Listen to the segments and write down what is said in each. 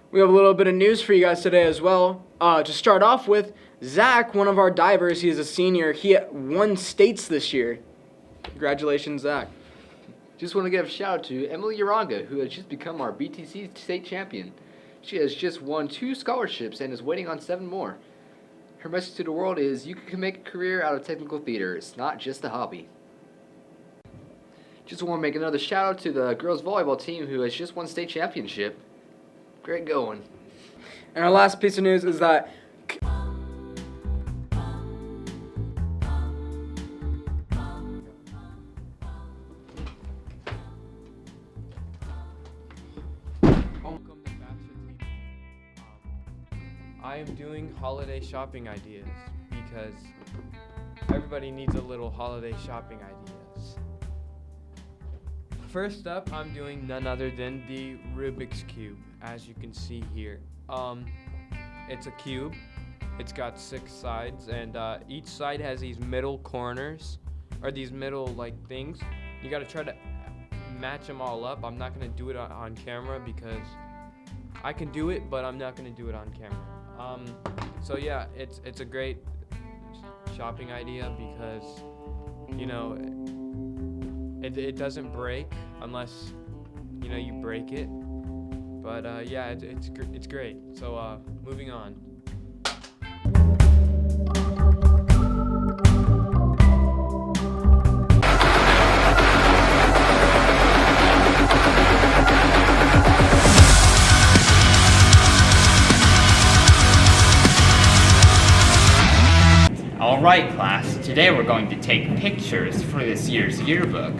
We have a little bit of news for you guys today as well. To start off with, Zach, one of our divers, he is a senior. He won states this year. Congratulations, Zach. Just want to give a shout out to Emily Uranga, who has just become our BTC state champion. She has just won 2 scholarships and is waiting on 7 more. Her message to the world is, you can make a career out of technical theater. It's not just a hobby. Just want to make another shout out to the girls volleyball team who has just won state championship. Great going. And our last piece of news is that Welcome to Basha TV. I am doing holiday shopping ideas because everybody needs a little holiday shopping ideas. First up, I'm doing none other than the Rubik's Cube, as you can see here. It's a cube. It's got 6 sides, and each side has these middle corners, or these middle things. You gotta try to match them all up. I'm not gonna do it on camera because I can do it, but I'm not gonna do it on camera. So yeah, it's a great shopping idea because, you know, it doesn't break unless, you know, you break it. But yeah, it's great. So moving on. All right, class. Today we're going to take pictures for this year's yearbook.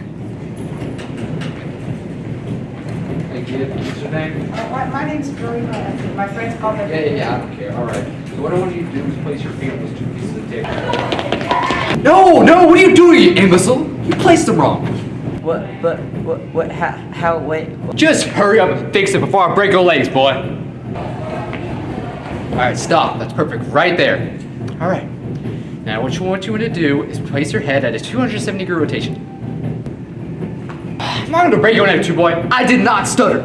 Hey kid, what's your name? My name's Joey. My friends call me. Yeah, I don't care. All right. So what I want you to do is place your feet on those 2 pieces of tape. No, what are you doing, you imbecile? You placed them wrong. What, how, wait. Just hurry up and fix it before I break your legs, boy. All right, stop. That's perfect. Right there. All right. Now what you want to do is place your head at a 270-degree rotation. I'm not going to break your neck, too, boy. I did not stutter.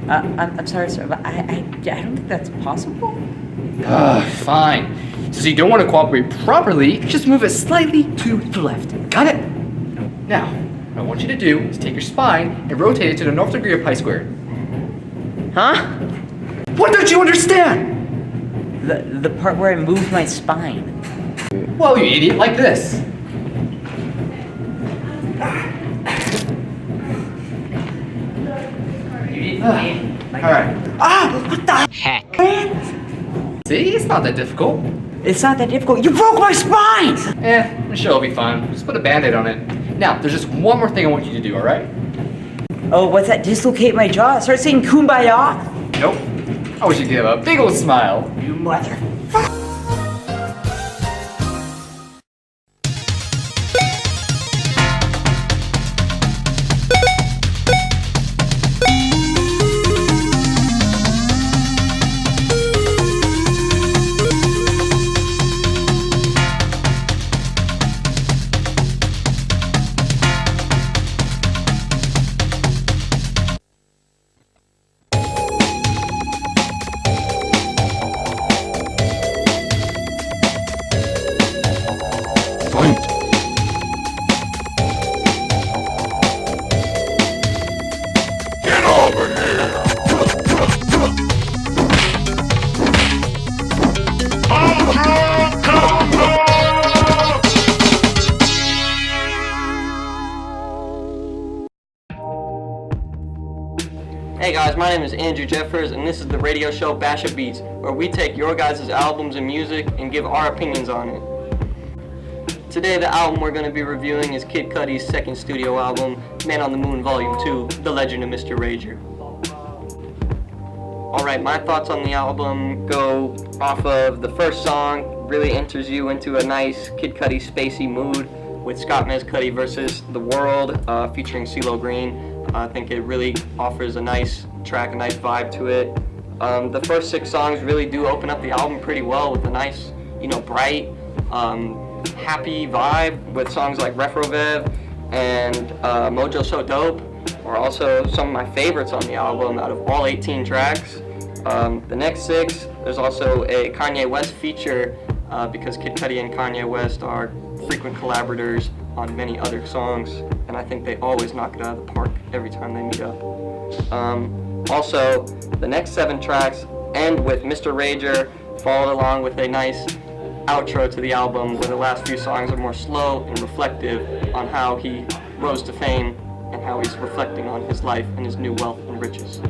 I'm sorry, sir, but I don't think that's possible. Fine. Since you don't want to cooperate properly, just move it slightly to the left. Got it? Now, what I want you to do is take your spine and rotate it to the north degree of pi squared. Huh? What don't you understand? The part where I move my spine. Well, you idiot, like this. Alright. What the Heck. See, it's not that difficult. It's not that difficult. You broke my spine! I'm sure it'll be fine. Just put a band-aid on it. Now, there's just one more thing I want you to do, alright? Oh, what's that? Dislocate my jaw? Start saying kumbaya? Nope. I want you to give a big old smile. You motherfucker. Hey guys, my name is Andrew Jeffers, and this is the radio show Basha Beats, where we take your guys' albums and music and give our opinions on it. Today, the album we're going to be reviewing is Kid Cudi's second studio album, Man on the Moon Volume 2, The Legend of Mr. Rager. Alright, my thoughts on the album go off of the first song, really enters you into a nice Kid Cudi spacey mood with Scott Mescudi versus The World, featuring CeeLo Green. I think it really offers a nice track, a nice vibe to it. The first 6 songs really do open up the album pretty well with a nice, bright, happy vibe with songs like Retrovev and Mojo So Dope are also some of my favorites on the album out of all 18 tracks. The next 6, there's also a Kanye West feature because Kid Cudi and Kanye West are frequent collaborators on many other songs, and I think they always knock it out of the park every time they meet up. Also, the next 7 tracks end with Mr. Rager, followed along with a nice outro to the album where the last few songs are more slow and reflective on how he rose to fame and how he's reflecting on his life and his new wealth and riches.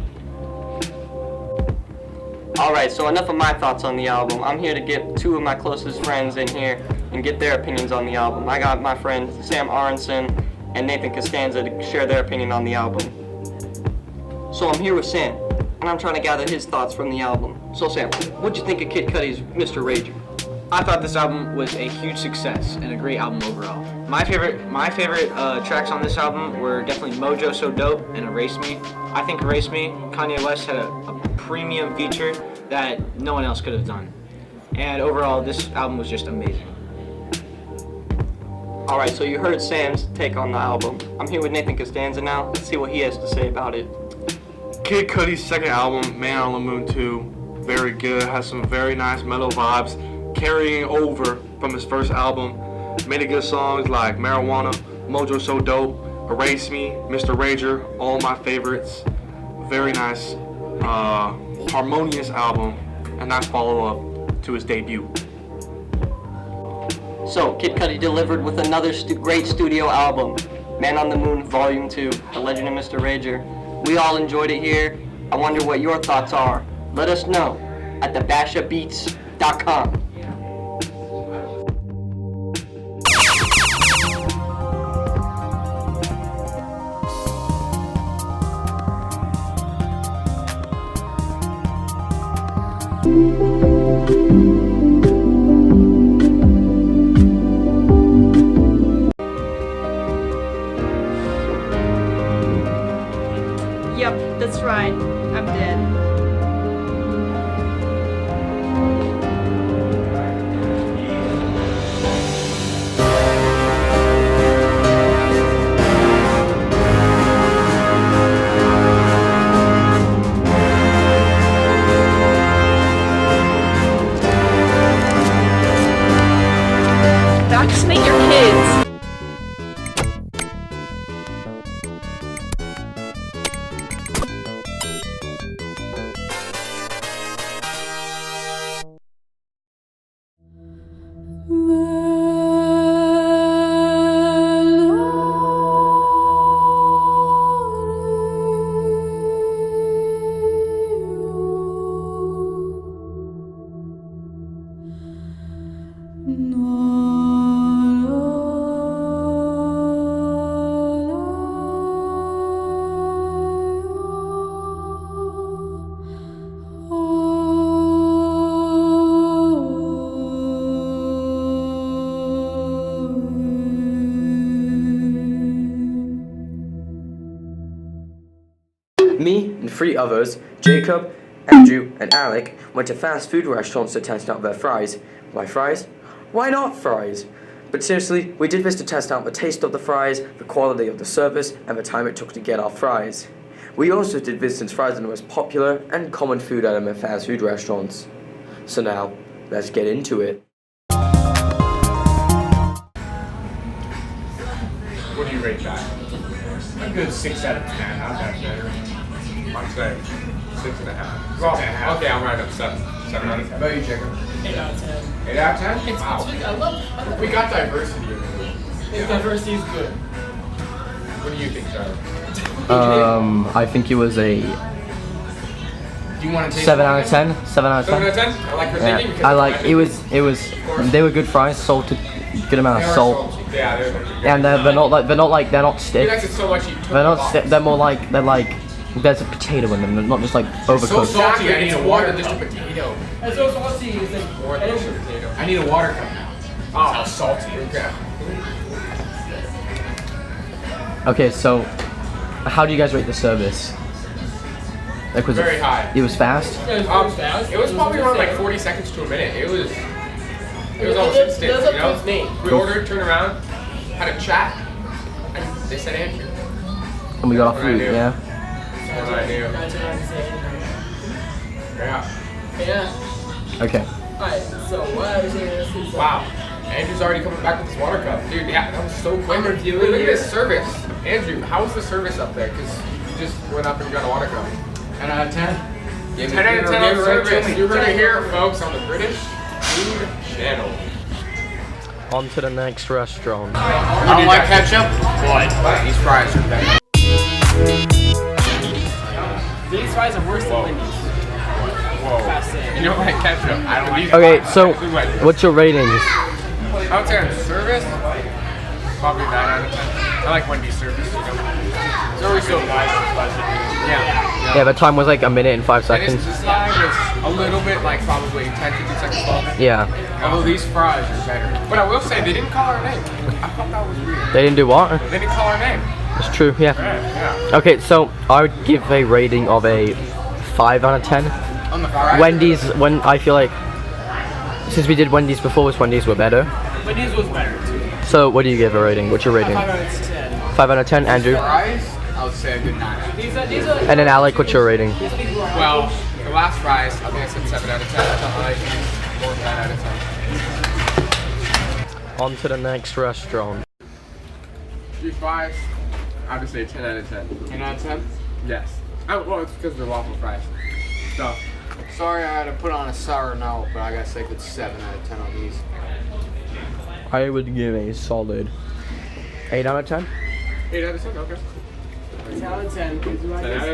Alright, so enough of my thoughts on the album. I'm here to get 2 of my closest friends in here and get their opinions on the album. I got my friend Sam Aronson and Nathan Costanza to share their opinion on the album. So I'm here with Sam, and I'm trying to gather his thoughts from the album. So Sam, what'd you think of Kid Cudi's Mr. Rager? I thought this album was a huge success and a great album overall. My favorite tracks on this album were definitely Mojo So Dope and Erase Me. I think Erase Me, Kanye West had a premium feature that no one else could have done. And overall, this album was just amazing. Alright, so you heard Sam's take on the album. I'm here with Nathan Costanza now. Let's see what he has to say about it. Kid Cudi's second album, Man on the Moon 2, very good, has some very nice mellow vibes, carrying over from his first album. Many good songs like Marijuana, Mojo So Dope, Erase Me, Mr. Rager, all my favorites. Very nice, harmonious album, and nice follow-up to his debut. So, Kid Cudi delivered with another great studio album, Man on the Moon Volume 2, The Legend of Mr. Rager. We all enjoyed it here. I wonder what your thoughts are. Let us know at thebashabeats.com. Yep, that's right. I'm dead. Vaccinate your kids. Me and 3 others, Jacob, Andrew, and Alec, went to fast food restaurants to test out their fries. Why fries? Why not fries? But seriously, we did this to test out the taste of the fries, the quality of the service, and the time it took to get our fries. We also did this since fries are the most popular and common food item at fast food restaurants. So now, let's get into it. What do you rate that? A good 6 out of 10. Not that better. I'd say 6.5. Well, okay, I'm right up 7. 7 out of 10. How about you, Jacob? 8 out of 10. 8 out of 10? It's, Wow. I love We got diversity in the room. diversity is good. What do you think, Charlie? I think it was a Do you want to taste 7 out of 10. 7 out of 10. 7 out of 10? I like her thinking because I like it was they were good fries, salted, good amount of salt. Yeah, they're good. And they're not He stiff. likes it so much he took They're not it off. stiff. They're more like there's a potato in them. They're not just like So overcooked. salty, I need a water than just a potato. And so salty is like, More than just a potato. I need a water cup now. Oh, salty. Okay. Okay, so how do you guys rate the service? Like, was Very it, high. It was fast. it was fast. It was probably around like 40 seconds to a minute. It was almost instant, That's you up to know? its name. We ordered, turned around, had a chat, and they said Andrew. And we got our That's what I food, knew. yeah. That's what I knew. Yeah. Okay. Alright, so what I was saying is Wow. Andrew's already coming back with his water cup. Dude, yeah, that was so quick. I'm reviewing Look at here. his service. Andrew, how was the service up there? Because you just went up and got a water cup. 10 out of 10. 10 out of 10 on service. You're going to hear it, folks, on the British Food Channel. On to the next restaurant. I don't like ketchup. What? These fries are better. These fries are worse than Wendy's. Whoa. You don't like ketchup. I don't like Okay, so what's your ratings? I would say on service, probably 9 out of 10. I like Wendy's service, you know. It's always so nice and pleasant. Yeah. Yeah, the time was like 1 minute and 5 And seconds. this time is a little bit, like probably 10, 15 seconds longer. Yeah. Although these fries are better. But I will say, they didn't call our name. I thought that was weird. They didn't do what? They didn't call our name. It's true, yeah. Yeah. Okay, so I would give a rating of a 5 out of 10. On the fries? Wendy's, when I feel like, since we did Wendy's before, Wendy's were better. Wendy's was better too. So what do you give a rating? What's your rating? 5 out of 10. 5 out of 10, Andrew. Fries, I would say a good 9. These are And then Alec, what's your rating? Well, the last fries, I think I said 7 out of 10. I thought like 4 or 5 out of 10. On to the next restaurant. These fries, I would say 10 out of 10. 10 out of 10? Yes. Oh, well, it's because they're waffle fries. So, Sorry I had to put on a sour note, but I gotta say good 7 out of 10 on these. I would give a solid 8 out of 10. 8 out of 10, okay. 10 out of 10.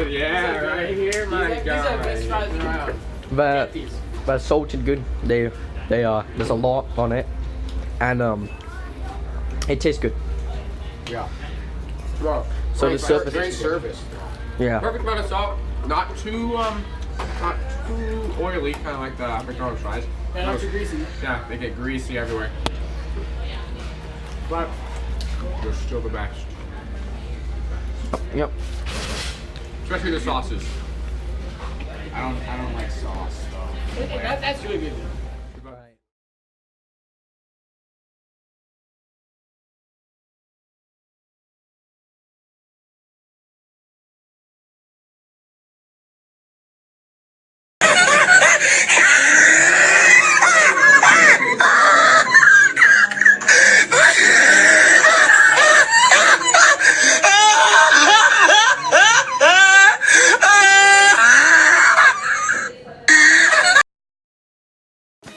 Yeah, right here, my These are the best fries around. They're salted good. They are. There's a lot on it, and it tastes good. Yeah. Well, So the surface. great service. Yeah. Perfect amount of salt. Not too oily, kind of like the McDonald's fries. Yeah, not too greasy. Yeah, they get greasy everywhere. But they're still the best. Yep. Especially the sauces. I don't like sauce though. That's really good.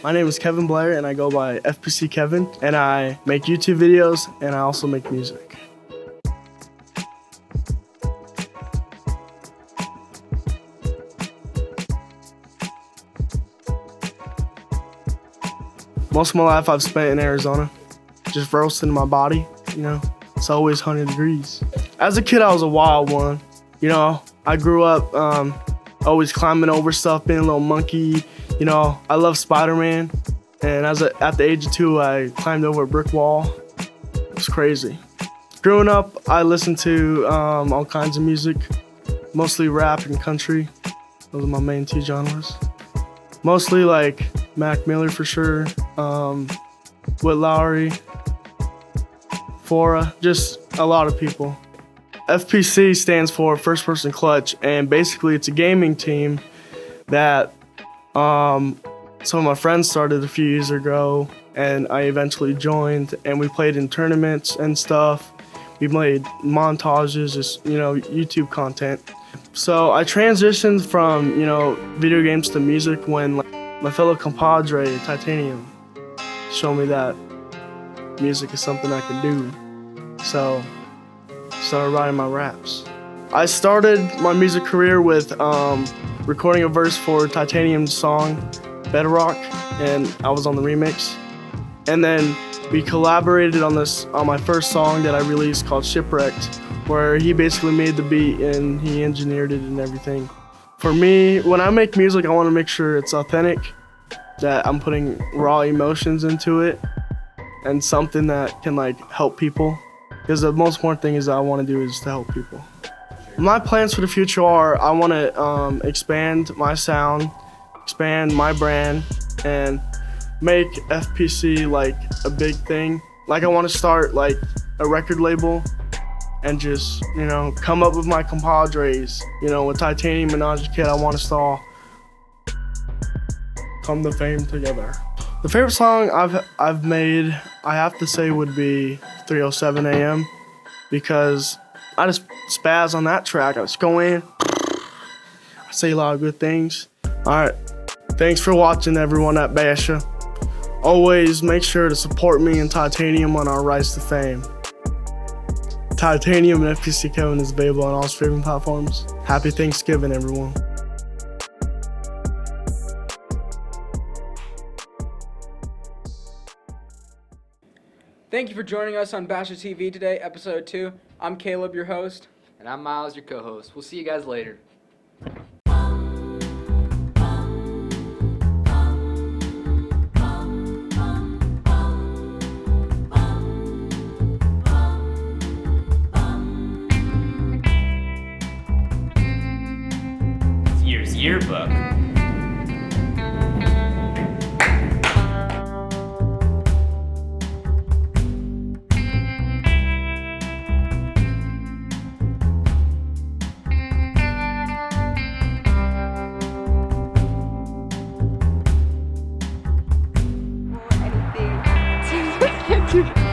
My name is Kevin Blair and I go by FPC Kevin, and I make YouTube videos and I also make music. Most of my life I've spent in Arizona, just roasting my body, you know. It's always 100 degrees. As a kid, I was a wild one. You know, I grew up always climbing over stuff, being a little monkey. You know, I love Spider-Man. And at the age of 2, I climbed over a brick wall. It was crazy. Growing up, I listened to all kinds of music, mostly rap and country. Those are my main 2 genres. Mostly like Mac Miller for sure, Whit Lowry, Fora, just a lot of people. FPC stands for First Person Clutch, and basically it's a gaming team that some of my friends started a few years ago, and I eventually joined, and we played in tournaments and stuff. We made montages, just, you know, YouTube content. So I transitioned from, you know, video games to music when my fellow compadre, Titanium, showed me that music is something I can do. So I started writing my raps. I started my music career with recording a verse for Titanium's song, Bedrock, and I was on the remix. And then we collaborated on my first song that I released called Shipwrecked, where he basically made the beat and he engineered it and everything. For me, when I make music, I want to make sure it's authentic, that I'm putting raw emotions into it, and something that can like help people. Because the most important thing is that I want to do is to help people. My plans for the future are I want to expand my sound, expand my brand, and make FPC like a big thing. Like I want to start like a record label and just, you know, come up with my compadres. You know, with Titanium and Najee Kid, I want to start come to fame together. The favorite song I've made, I have to say, would be 3:07 a.m. because I just spaz on that track. I just go in, I say a lot of good things. All right, thanks for watching, everyone at Basha. Always make sure to support me and Titanium on our rise to fame. Titanium and FPC Kevin is available on all streaming platforms. Happy Thanksgiving, everyone. Thank you for joining us on Basha TV today, episode 2. I'm Caleb, your host. And I'm Miles, your co-host. We'll see you guys later. This year's yearbook. Anything.